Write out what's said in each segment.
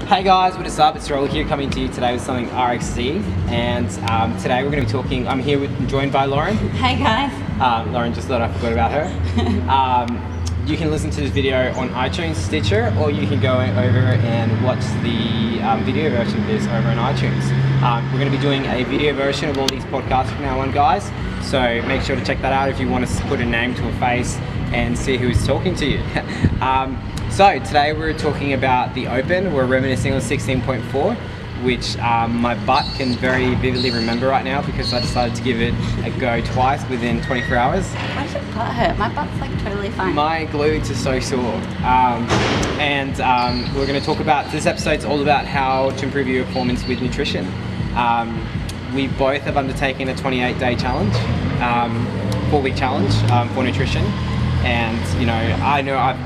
Hey guys, what is up? It's Roller here coming to you today with something RXD, and today we're going to be talking. I'm here joined by Lauren. Hey guys. Lauren just thought I forgot about her. You can listen to this video on iTunes, Stitcher, or you can go over and watch the video version of this over on iTunes. We're going to be doing a video version of all these podcasts from now on, guys. So make sure to check that out if you want to put a name to a face and see who's talking to you. So today we're talking about the Open. We're reminiscing on 16.4, which my butt can very vividly remember right now because I decided to give it a go twice within 24 hours. Why does your butt hurt? My butt's like totally fine. My glutes are so sore. We're going to talk about, this episode's all about how to improve your performance with nutrition. We both have undertaken a 28-day challenge, 4-week challenge for nutrition. And I know I've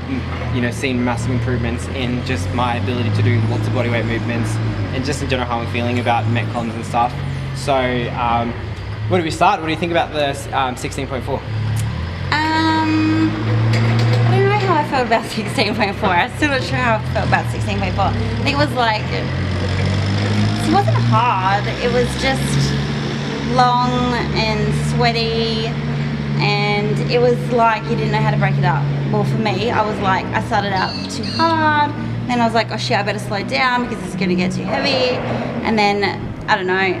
seen massive improvements in just my ability to do lots of bodyweight movements and just in general how I'm feeling about metcons and stuff. So where do we start? What do you think about the 16.4? I don't know how I felt about 16.4. I'm still not sure how I felt about 16.4. I think it was like, it wasn't hard, it was just long and sweaty. And it was like you didn't know how to break it up. Well, for me, I was like, I started out too hard, then I was like, oh shit, I better slow down because it's gonna get too heavy. And then, I don't know, I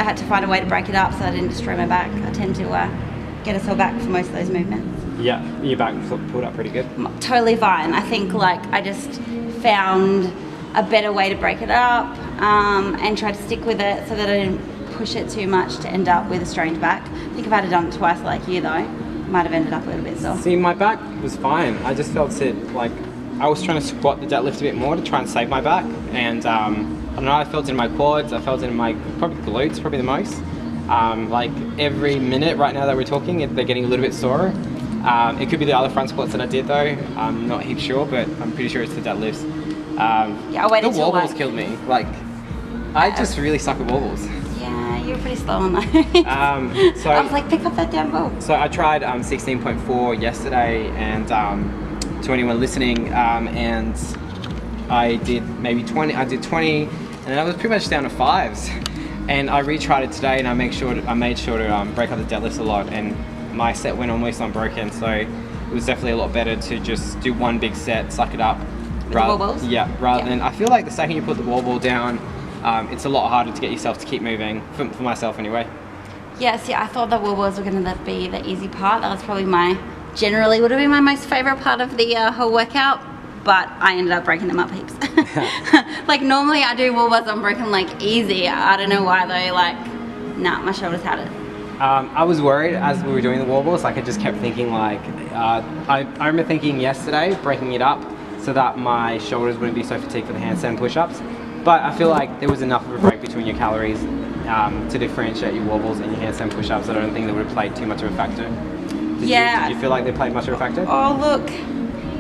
had to find a way to break it up so I didn't destroy my back. I tend to get a sore back for most of those movements. Yeah, your back pulled up pretty good. Totally fine. I think like I just found a better way to break it up and try to stick with it so that I didn't push it too much to end up with a strained back. I think if I had done it twice like you though, might have ended up a little bit sore. See, my back was fine. I just felt it like I was trying to squat the deadlift a bit more to try and save my back, and I don't know, I felt it in my quads, I felt it in my probably glutes, probably the most. Like every minute right now that we're talking, they're getting a little bit sore. It could be the other front squats that I did though. I'm not heap sure, but I'm pretty sure it's the deadlifts. Yeah, I waited the wall balls killed me. Like I just really suck at wall balls. You're pretty slow on that. So I was like, pick up that damn ball. So I tried 16.4 yesterday, and to anyone listening, and I did maybe 20. I did 20, and then I was pretty much down to 5s. And I retried it today, and I made sure to break up the deadlifts a lot, and my set went almost unbroken. So it was definitely a lot better to just do one big set, suck it up. With the wall balls? Yeah, rather than, I feel like the second you put the wall ball down, it's a lot harder to get yourself to keep moving, for myself anyway. Yeah, see, I thought the wall balls were going to be the easy part. That was probably generally would have been my most favourite part of the whole workout, but I ended up breaking them up heaps. Like normally I do wall balls unbroken like easy. I don't know why though, like, nah, my shoulders had it. I was worried as we were doing the wall balls, like I just kept thinking like, I remember thinking yesterday, breaking it up so that my shoulders wouldn't be so fatigued for the handstand push-ups. But I feel like there was enough of a break between your calories to differentiate your wall balls and your handstand push-ups. I don't think they would have played too much of a factor. Did you feel like they played much of a factor? Oh look,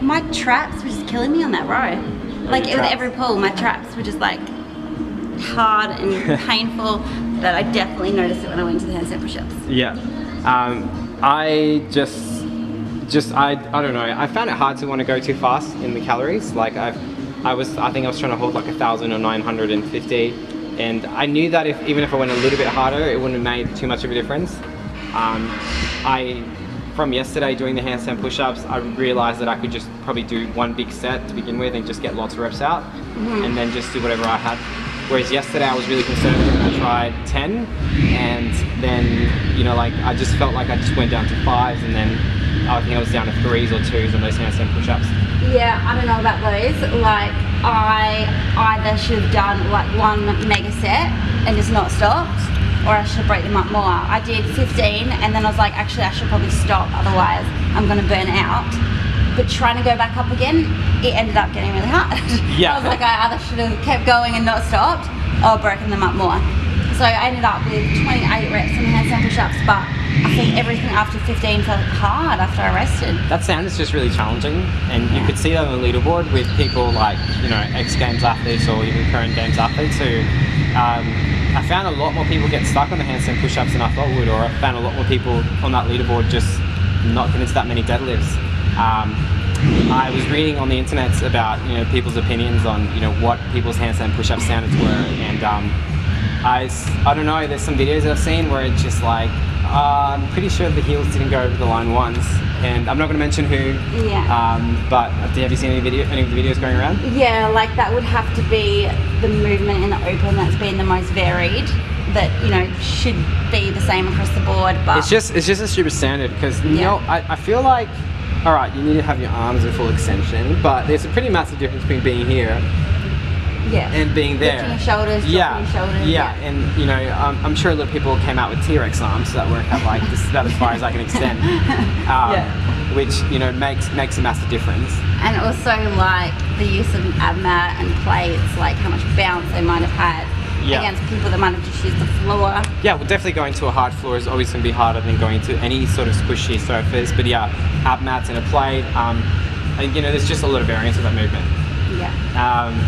my traps were just killing me on that row. Like with every pull, my traps were just like hard and painful. That I definitely noticed it when I went to the handstand push-ups. Yeah, I don't know. I found it hard to want to go too fast in the calories. Like I think I was trying to hold like 1,000 or 950, and I knew that even if I went a little bit harder, it wouldn't have made too much of a difference. From yesterday doing the handstand push-ups, I realized that I could just probably do one big set to begin with and just get lots of reps out, and then just do whatever I had. Whereas yesterday I was really conservative and I tried 10, and then like I just felt like I just went down to 5s, and then I think I was down to 3s or 2s on those handstand push-ups. Yeah, I don't know about those. Like, I either should have done like one mega set and just not stopped, or I should break them up more. I did 15 and then I was like, actually I should probably stop, otherwise I'm gonna burn out. But trying to go back up again, it ended up getting really hard. Yeah. I was like, I either should have kept going and not stopped, or broken them up more. So I ended up with 28 reps in the handstand push-ups, but I think everything after 15 felt hard after I rested. That sound is just really challenging, and you could see that on the leaderboard with people like, ex-Games athletes or even current Games athletes who, I found a lot more people get stuck on the handstand push-ups than I thought would, or I found a lot more people on that leaderboard just not get into that many deadlifts. I was reading on the internet about people's opinions on what people's handstand push-up standards were, and I don't know. There's some videos that I've seen where it's just like I'm pretty sure the heels didn't go over the line once, and I'm not going to mention who. Yeah. But have you seen any of the videos going around? Yeah, like that would have to be the movement in the open that's been the most varied. That should be the same across the board, but it's just a stupid standard because I feel like, all right, you need to have your arms in full extension, but there's a pretty massive difference between being here and being there. Lifting your shoulders, dropping your shoulders. Yeah, and I'm sure a lot of people came out with T-Rex arms that work out like this is about as far as I can extend. Which makes a massive difference. And also like the use of ab mat and plates, like how much bounce they might have had. Against people that might have just used the floor. Yeah, well, definitely going to a hard floor is always going to be harder than going to any sort of squishy surface. But yeah, ab mats and a plate. And there's just a lot of variance of that movement. Yeah.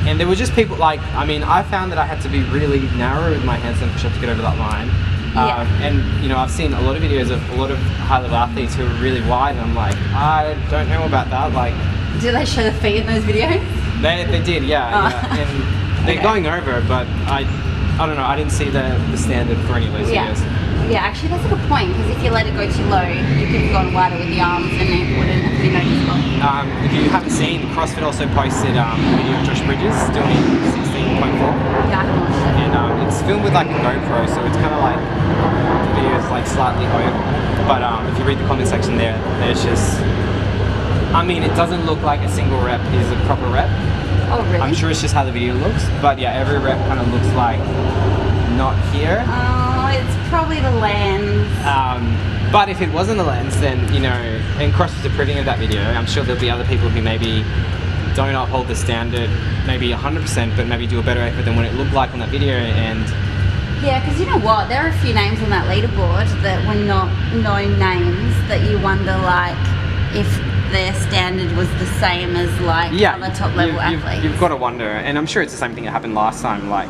And there were just people like, I found that I had to be really narrow with my handstand push-up to get over that line. And I've seen a lot of videos of a lot of high-level athletes who are really wide, and I'm like, I don't know about that. Like, do they show the feet in those videos? They did, yeah. And they're going over, but I don't know. I didn't see the standard for any of those videos. Yeah, actually that's a good point, because if you let it go too low, you could have gone wider with the arms and it wouldn't have been noticeable. If you haven't seen, CrossFit also posted a video of Josh Bridges doing 16.4. Yeah, I can watch it. And it's filmed with like a GoPro, so it's kind of like the video is like slightly over. But if you read the comment section there, there's just, it doesn't look like a single rep is a proper rep. Oh, really? I'm sure it's just how the video looks, but yeah, every rep kind of looks like not here. Oh, it's probably the lens. But if it wasn't the lens, then, and CrossFit's approving of that video, I'm sure there'll be other people who maybe don't uphold the standard, maybe 100%, but maybe do a better effort than what it looked like on that video. And yeah, because you know what? There are a few names on that leaderboard that were not known names that you wonder, like, if their standard was the same as like other top level athletes. You've got to wonder, and I'm sure it's the same thing that happened last time. Like,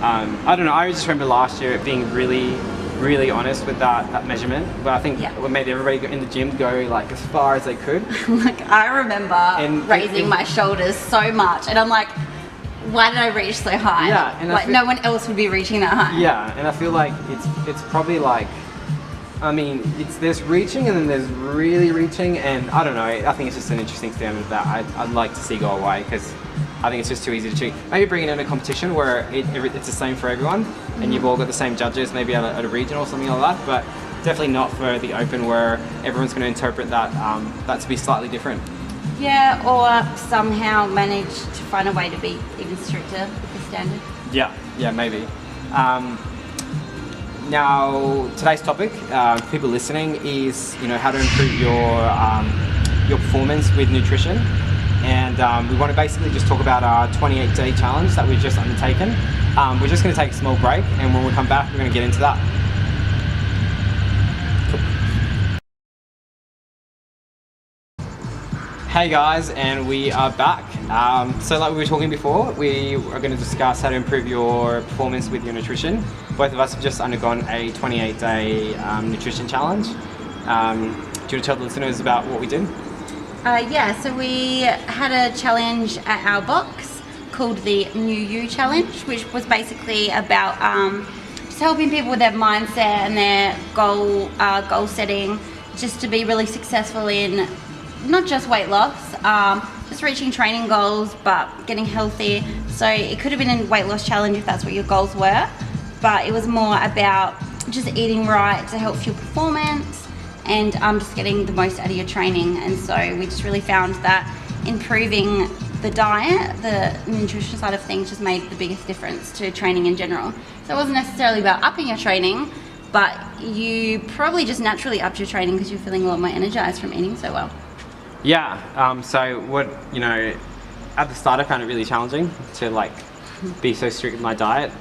I don't know. I just remember last year it being really, really honest with that measurement. But I think what made everybody in the gym go like as far as they could. Like I remember raising my shoulders so much, and I'm like, why did I reach so high? Yeah, and like no one else would be reaching that high. Yeah, and I feel like it's probably like. There's reaching and then there's really reaching, and I don't know, I think it's just an interesting standard that I'd like to see go away, because I think it's just too easy to cheat. Maybe bring it in a competition where it's the same for everyone, and you've all got the same judges, maybe at a region or something like that, but definitely not for the open where everyone's going to interpret that to be slightly different. Yeah, or somehow manage to find a way to be even stricter with the standard. Yeah, maybe. Now, today's topic, for people listening, is how to improve your performance with nutrition, and we want to basically just talk about our 28-day challenge that we've just undertaken. We're just going to take a small break, and when we come back, we're going to get into that. Hey guys, and we are back. So like we were talking before, we are going to discuss how to improve your performance with your nutrition. Both of us have just undergone a 28-day nutrition challenge. Do you want to tell the listeners about what we did? Yeah, so we had a challenge at our box called the New You Challenge, which was basically about just helping people with their mindset and their goal setting, just to be really successful in not just weight loss, just reaching training goals, but getting healthy. So it could have been a weight loss challenge if that's what your goals were, but it was more about just eating right to help fuel performance and just getting the most out of your training. And so we just really found that improving the diet, the nutrition side of things, just made the biggest difference to training in general. So it wasn't necessarily about upping your training, but you probably just naturally upped your training because you're feeling a lot more energized from eating so well. Yeah, so what, at the start I found it really challenging to like be so strict with my diet,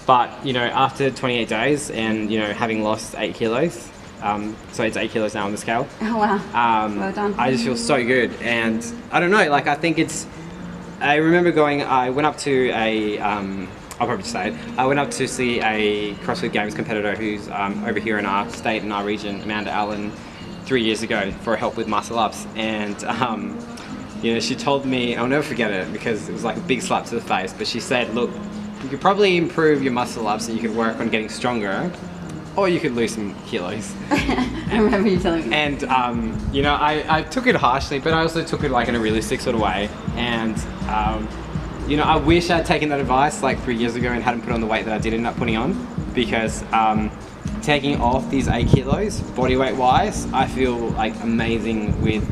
but after 28 days and having lost 8 kilos, so it's 8 kilos now on the scale. Oh wow, well done. I just feel so good, and I don't know, like I think I remember I went up to I'll probably just say it, I went up to see a CrossFit Games competitor who's over here in our state, in our region, Amanda Allen. 3 years ago for help with muscle ups, and you know, she told me, I'll never forget it because it was like a big slap to the face, but she said, look, you could probably improve your muscle ups and you could work on getting stronger, or you could lose some kilos. I remember you telling me. And you know, I took it harshly, but I also took it like in a realistic sort of way. And you know, I wish I'd taken that advice like 3 years ago and hadn't put on the weight that I did end up putting on, because taking off these 8 kilos body weight wise, I feel like amazing with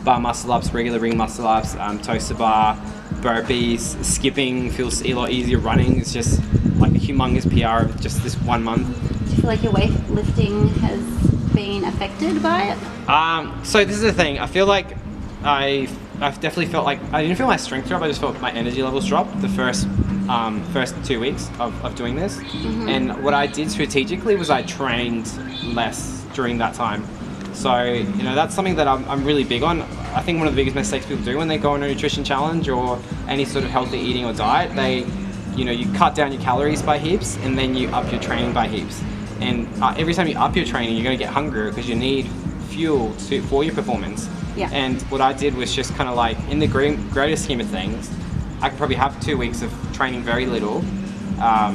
bar muscle ups, regular ring muscle ups, toaster bar, burpees, skipping feels a lot easier. Running is just like a humongous PR of just this 1 month. Do you feel like your weightlifting has been affected by it? So this is the thing. I feel like I've definitely felt like I didn't feel my strength drop. I just felt my energy levels drop the first 2 weeks of doing this. And what I did strategically was I trained less during that time. So, you know, that's something that I'm really big on. I think one of the biggest mistakes people do when they go on a nutrition challenge or any sort of healthy eating or diet, you know, you cut down your calories by heaps and then you up your training by heaps. And every time you up your training, you're going to get hungrier because you need fuel for your performance. Yeah. And what I did was just kind of like, in the greater scheme of things, I could probably have 2 weeks of training very little,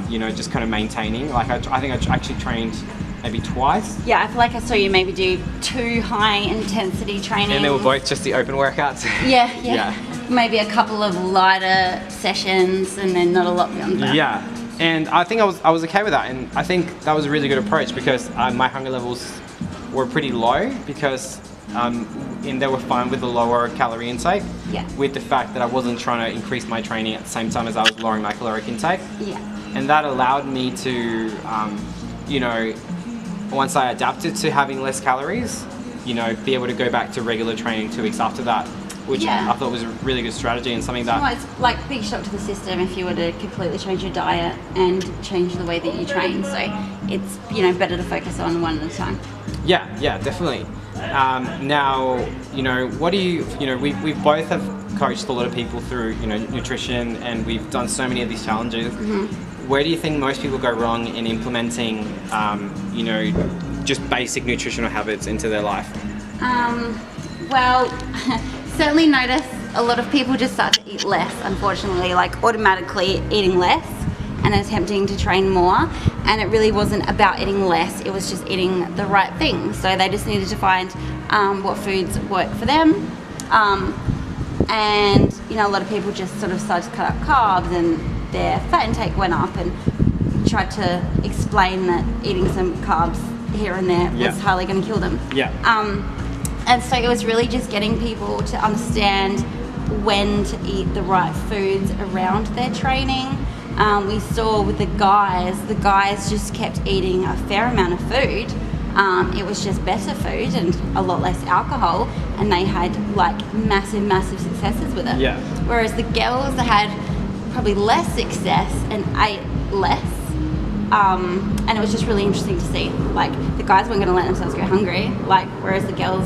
you know, just kind of maintaining. Like I think I actually trained maybe twice. Yeah, I feel like I saw you maybe do 2 high intensity trainings. And they were both just the open workouts. Yeah. Maybe a couple of lighter sessions and then not a lot beyond that. Yeah, and I think I was okay with that, and I think that was a really good approach because my hunger levels were pretty low because and they were fine with the lower calorie intake. Yeah. With the fact that I wasn't trying to increase my training at the same time as I was lowering my caloric intake. Yeah. And that allowed me to, you know, once I adapted to having less calories, you know, be able to go back to regular training 2 weeks after that, which I thought was a really good strategy and something that... Well, it's like a big shock to the system if you were to completely change your diet and change the way that you train. So it's, you know, better to focus on one at a time. Yeah, definitely. Now, you know, what do you know, we both have coached a lot of people through, you know, nutrition, and we've done so many of these challenges. Where do you think most people go wrong in implementing, you know, just basic nutritional habits into their life? Well, certainly notice a lot of people just start to eat less, unfortunately, like automatically eating less and attempting to train more. And it really wasn't about eating less, it was just eating the right things. So they just needed to find what foods work for them. And, you know, a lot of people just sort of started to cut out carbs and their fat intake went up, and tried to explain that eating some carbs here and there was hardly going to kill them. And so it was really just getting people to understand when to eat the right foods around their training. We saw with the guys just kept eating a fair amount of food. It was just better food and a lot less alcohol, and they had like massive successes with it. Whereas the girls had probably less success and ate less. And it was just really interesting to see, like, the guys weren't going to let themselves go hungry, like, whereas the girls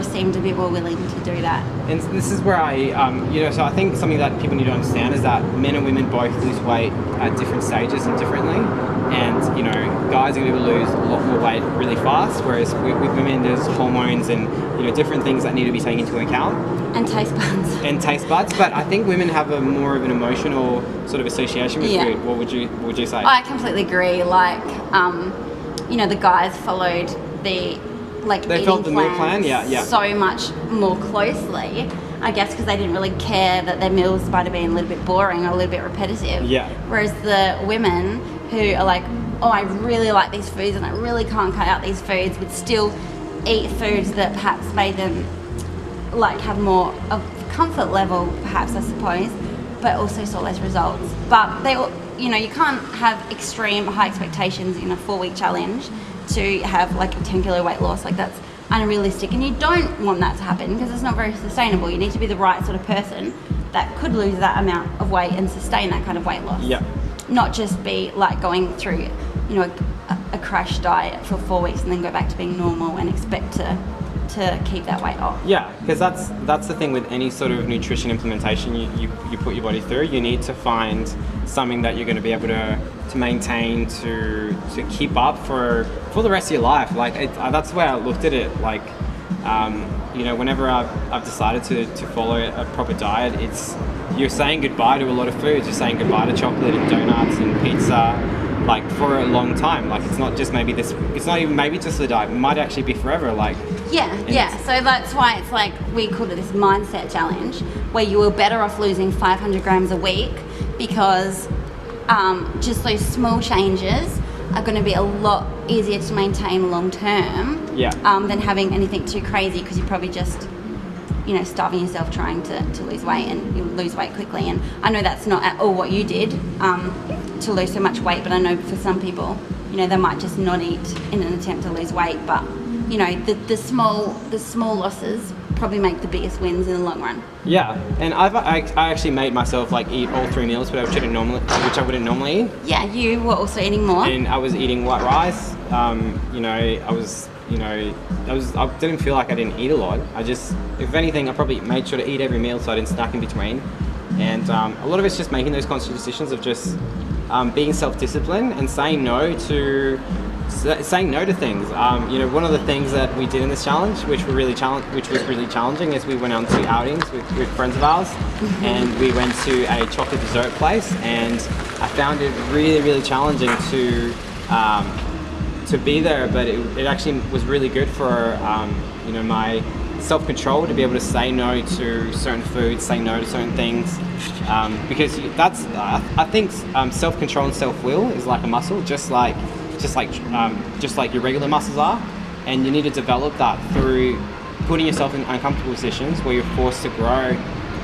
seemed to be more willing to do that. And this is where you know, so I think something that people need to understand is that men and women both lose weight at different stages and differently. And, you know, guys are going to lose a lot more weight really fast, whereas with women there's hormones and, you know, different things that need to be taken into account. And taste buds. But I think women have a more of an emotional sort of association with food. What would you say? I completely agree. Like, you know, the guys followed the they felt the meal plan, so much more closely, I guess, because they didn't really care that their meals might have been a little bit boring or a little bit repetitive. Whereas the women who are like, oh, I really like these foods and I really can't cut out these foods, would still eat foods that perhaps made them like have more of comfort level, perhaps, I suppose, but also saw less results. But they, you know, you can't have extreme high expectations in a 4-week challenge to have like a 10-kilo weight loss. Like, that's unrealistic, and you don't want that to happen because it's not very sustainable. You need to be the right sort of person that could lose that amount of weight and sustain that kind of weight loss. Not just be like going through, you know, a crash diet for 4 weeks and then go back to being normal and expect to keep that weight off. Because that's the thing with any sort of nutrition implementation you put your body through. You need to find something that you're going to be able to maintain, to keep up for the rest of your life. Like, that's the way I looked at it. Like, You know, whenever I've decided to follow a proper diet, you're saying goodbye to a lot of foods. You're saying goodbye to chocolate and donuts and pizza, like for a long time. Like it's not just maybe this. It's not even maybe just the diet. It might actually be forever. Like yeah. So that's why it's like we called it this mindset challenge, where you were better off losing 500 grams a week because just those small changes are going to be a lot easier to maintain long term than having anything too crazy, because you're probably just, you know, starving yourself trying to lose weight, and you lose weight quickly. And I know that's not at all what you did to lose so much weight, but I know for some people, you know, they might just not eat in an attempt to lose weight, but you know, the small losses probably make the biggest wins in the long run. Yeah, and I actually made myself like eat all 3 meals, but which I wouldn't normally eat. Yeah, you were also eating more. And I was eating white rice. You know, I didn't feel like I didn't eat a lot. I just, if anything, I probably made sure to eat every meal so I didn't snack in between. And a lot of it's just making those conscious decisions of just being self-disciplined and saying no to things. You know, one of the things that we did in this challenge, which was really challenging, is we went on 2 outings with friends of ours, and we went to a chocolate dessert place, and I found it really challenging to be there, but it actually was really good for you know, my self-control, to be able to say no to certain foods, say no to certain things, because that's I think self-control and self-will is like a muscle, just like your regular muscles are, and you need to develop that through putting yourself in uncomfortable positions where you're forced to grow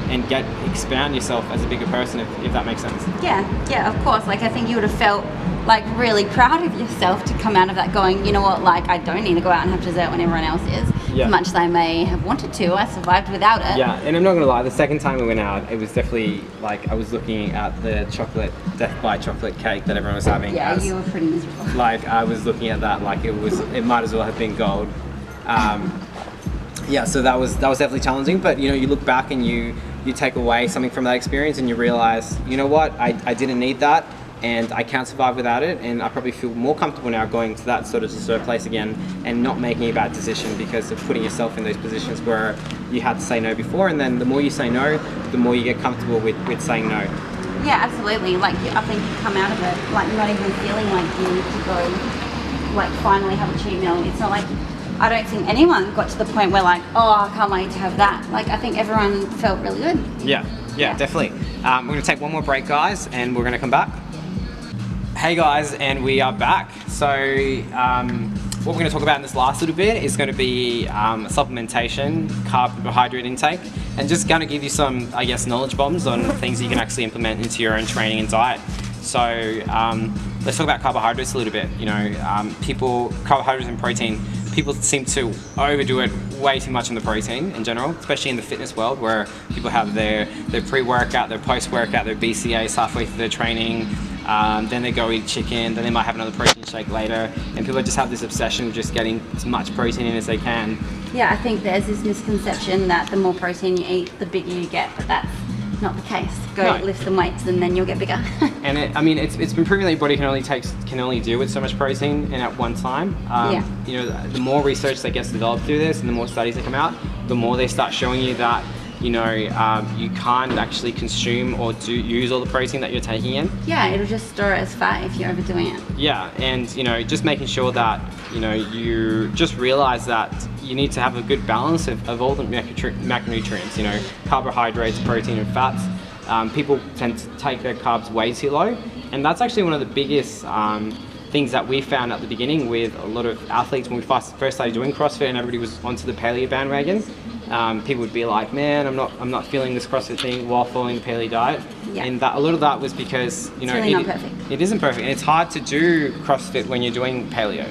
and expand yourself as a bigger person, if that makes sense. Yeah, of course. Like I think you would have felt like really proud of yourself to come out of that going, you know what, like I don't need to go out and have dessert when everyone else is. As much as I may have wanted to, I survived without it. Yeah, and I'm not gonna lie, the second time we went out, it was definitely like I was looking at the death by chocolate cake that everyone was having. Yeah, you were pretty miserable. Like I was looking at that like it might as well have been gold. Yeah, so that was definitely challenging, but you know, you look back and you take away something from that experience, and you realize, you know what, I didn't need that, and I can't survive without it, and I probably feel more comfortable now going to that sort of dessert place again and not making a bad decision because of putting yourself in those positions where you had to say no before, and then the more you say no, the more you get comfortable with saying no. Yeah, absolutely. Like I think you come out of it like not even feeling like you need to go like finally have a cheat meal. It's not like, I don't think anyone got to the point where like, oh, I can't wait to have that. Like I think everyone felt really good. Yeah, definitely. We're going to take one more break, guys, and we're going to come back. Hey guys, and we are back. So what we're going to talk about in this last little bit is going to be supplementation, carbohydrate intake, and just going to give you some, I guess, knowledge bombs on things you can actually implement into your own training and diet. So let's talk about carbohydrates a little bit. You know, carbohydrates and protein, people seem to overdo it way too much in the protein in general, especially in the fitness world where people have their pre-workout, their post-workout, their BCAAs halfway through their training, then they go eat chicken, then they might have another protein shake later, and people just have this obsession with just getting as much protein in as they can. Yeah, I think there's this misconception that the more protein you eat, the bigger you get, but that's not the case. Lift some weights and then you'll get bigger. And it's been proven that your body can only deal with so much protein and at one time. You know, the more research that gets developed through this and the more studies that come out, the more they start showing you that, you know, you can't actually consume or use all the protein that you're taking in. Yeah, it'll just store it as fat if you're overdoing it. Yeah, and you know, just making sure that, you know, you just realize that you need to have a good balance of all the macronutrients, you know, carbohydrates, protein and fats. People tend to take their carbs way too low, and that's actually one of the biggest things that we found at the beginning with a lot of athletes when we first started doing CrossFit and everybody was onto the paleo bandwagon. People would be like, man, I'm not feeling this CrossFit thing while following the paleo diet. Yeah. And a lot of that was because, you know, it's really not perfect. It isn't perfect, and it's hard to do CrossFit when you're doing paleo.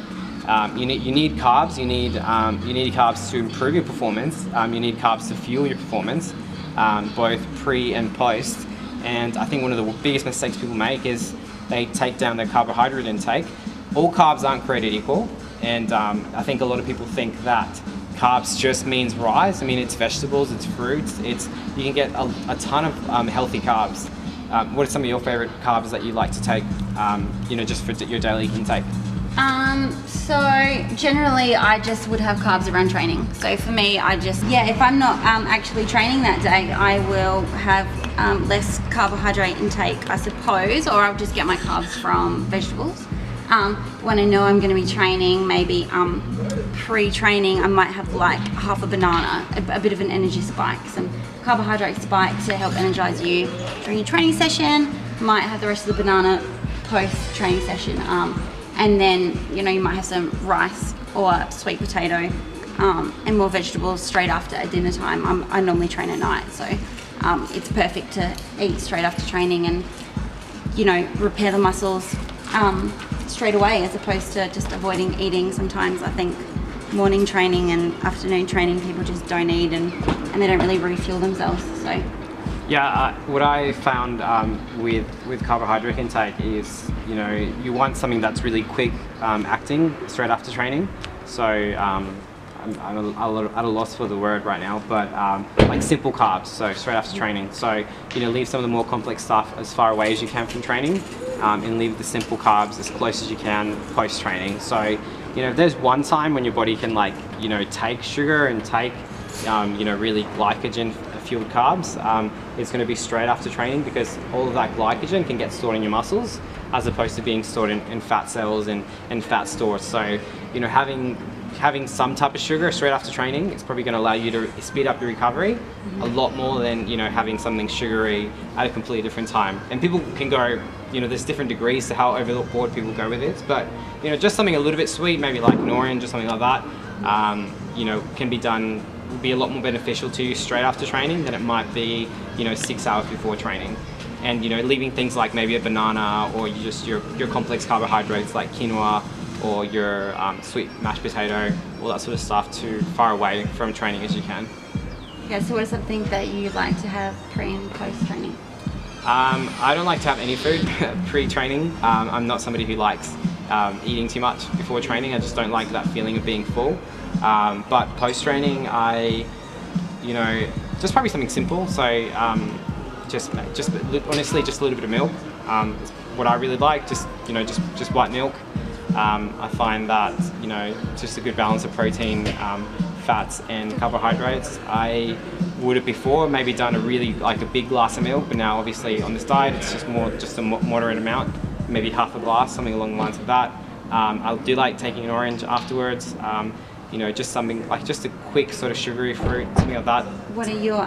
You need carbs. You need carbs to improve your performance. You need carbs to fuel your performance, both pre and post. And I think one of the biggest mistakes people make is they take down their carbohydrate intake. All carbs aren't created equal, and I think a lot of people think that carbs just means rice. I mean, it's vegetables, it's fruits, you can get a ton of healthy carbs. What are some of your favorite carbs that you like to take, you know, just for your daily intake? So generally I just would have carbs around training. So for me, if I'm not actually training that day, I will have less carbohydrate intake, I suppose, or I'll just get my carbs from vegetables. When I know I'm going to be training, maybe pre-training, I might have like half a banana, a bit of an energy spike, some carbohydrate spike to help energize you during your training session. Might have the rest of the banana post-training session. And then, you know, you might have some rice or sweet potato and more vegetables straight after at dinner time. I normally train at night, so it's perfect to eat straight after training and, you know, repair the muscles straight away, as opposed to just avoiding eating. Sometimes I think morning training and afternoon training, people just don't eat and they don't really refuel themselves. So. Yeah, what I found with carbohydrate intake is, you know, you want something that's really quick acting straight after training. So I'm at a loss for the word right now, but like simple carbs, so straight after training. So, you know, leave some of the more complex stuff as far away as you can from training, and leave the simple carbs as close as you can post training. So, you know, if there's one time when your body can, like, you know, take sugar and take you know, really glycogen fueled carbs, it's going to be straight after training, because all of that glycogen can get stored in your muscles as opposed to being stored in fat cells and fat stores. So, you know, having some type of sugar straight after training, it's probably going to allow you to speed up your recovery a lot more than, you know, having something sugary at a completely different time. And people can go, you know, there's different degrees to how overboard people go with it, but, you know, just something a little bit sweet, maybe like an orange or something like that, you know, can be done, will be a lot more beneficial to you straight after training than it might be, you know, 6 hours before training. And, you know, leaving things like maybe a banana or your complex carbohydrates like quinoa or your sweet mashed potato, all that sort of stuff, too far away from training as you can. Yeah, so what is something that you like to have pre and post training? I don't like to have any food pre-training. I'm not somebody who likes eating too much before training. I just don't like that feeling of being full. But post-training, you know, just probably something simple. So just honestly, just a little bit of milk. Is what I really like. Just, you know, just white milk. I find that, you know, just a good balance of protein, fats and carbohydrates. I would have before maybe done a big glass of milk, but now obviously on this diet it's just a moderate amount, maybe half a glass, something along the lines of that. I do like taking an orange afterwards. You know, just something like just a quick sort of sugary fruit, something like that. What are your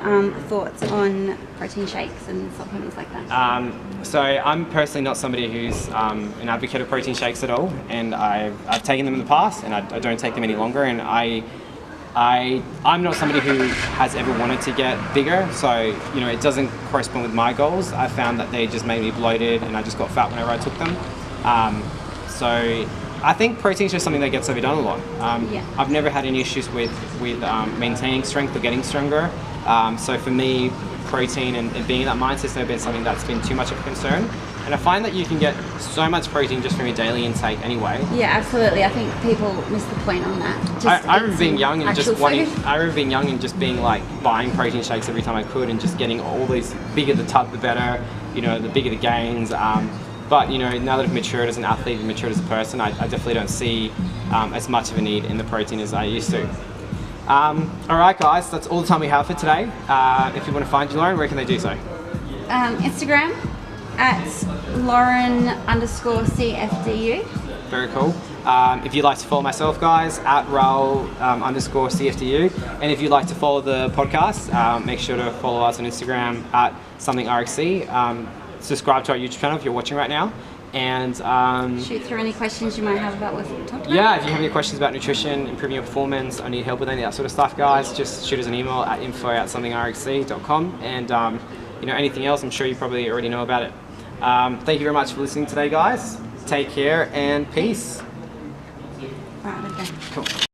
thoughts on protein shakes and supplements like that? So I'm personally not somebody who's an advocate of protein shakes at all, and I've taken them in the past, and I don't take them any longer. And I'm not somebody who has ever wanted to get bigger, so, you know, it doesn't correspond with my goals. I found that they just made me bloated, and I just got fat whenever I took them. So I think protein is just something that gets overdone a lot. Yeah. I've never had any issues with maintaining strength or getting stronger. So for me, protein and being in that mindset has never been something that's been too much of a concern. And I find that you can get so much protein just from your daily intake anyway. Yeah, absolutely. I think people miss the point on that. I remember being young and just being like buying protein shakes every time I could, and just getting all these, bigger the tub the better, you know, the bigger the gains. But, you know, now that I've matured as an athlete and matured as a person, I definitely don't see as much of a need in the protein as I used to. Alright guys, that's all the time we have for today. If you want to find you, Lauren, where can they do so? Instagram at Lauren_CFDU. Very cool. If you'd like to follow myself, guys, at Raul_CFDU. And if you'd like to follow the podcast, make sure to follow us on Instagram at something_RXD. Subscribe to our YouTube channel if you're watching right now. And shoot through any questions you might have about what we talked about. Yeah, if you have any questions about nutrition, improving your performance, I need help with any of that sort of stuff, guys, just shoot us an email at info@somethingrxd.com. And you know, anything else, I'm sure you probably already know about it. Thank you very much for listening today, guys. Take care and peace. Right, okay. Cool.